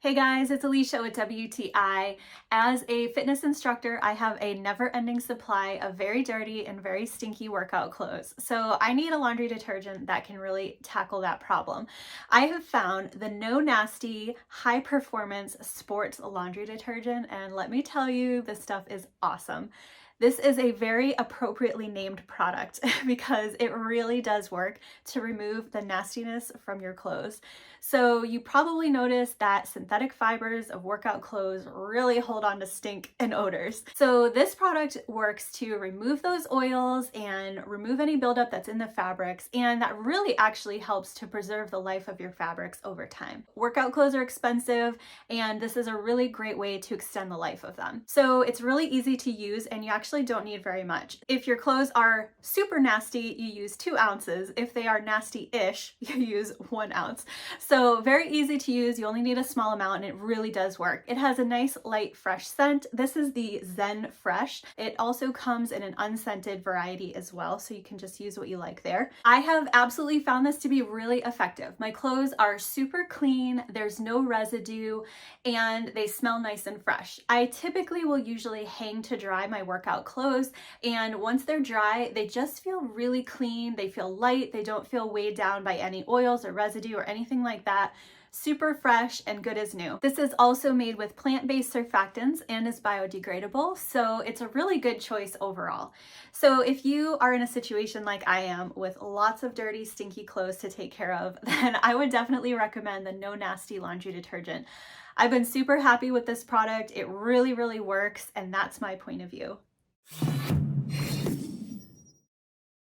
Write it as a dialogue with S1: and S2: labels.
S1: Hey guys, it's Alicia with WTI. As a fitness instructor, I have a never-ending supply of very dirty and very stinky workout clothes. So I need a laundry detergent that can really tackle that problem. I have found the Nonaste High Performance Sports Laundry Detergent, and let me tell you, this stuff is awesome. This is a very appropriately named product because it really does work to remove the nastiness from your clothes. So you probably noticed that synthetic fibers of workout clothes really hold on to stink and odors. So this product works to remove those oils and remove any buildup that's in the fabrics, and that really actually helps to preserve the life of your fabrics over time. Workout clothes are expensive, and this is a really great way to extend the life of them. So it's really easy to use, and you actually don't need very much. If your clothes are super nasty, you use 2 ounces. If they are nasty-ish, you use 1 ounce. So very easy to use. You only need a small amount and it really does work. It has a nice light fresh scent. This is the Zen Fresh. It also comes in an unscented variety as well, so you can just use what you like there. I have absolutely found this to be really effective. My clothes are super clean, there's no residue, and they smell nice and fresh. I typically will usually hang to dry my workout clothes, and once they're dry, they just feel really clean. They feel light. They don't feel weighed down by any oils or residue or anything like that. Super fresh and good as new. This is also made with plant-based surfactants and is biodegradable, so it's a really good choice overall. So if you are in a situation like I am with lots of dirty, stinky clothes to take care of, then I would definitely recommend the Nonaste Laundry Detergent. I've been super happy with this product. It really, really works, and that's my point of view.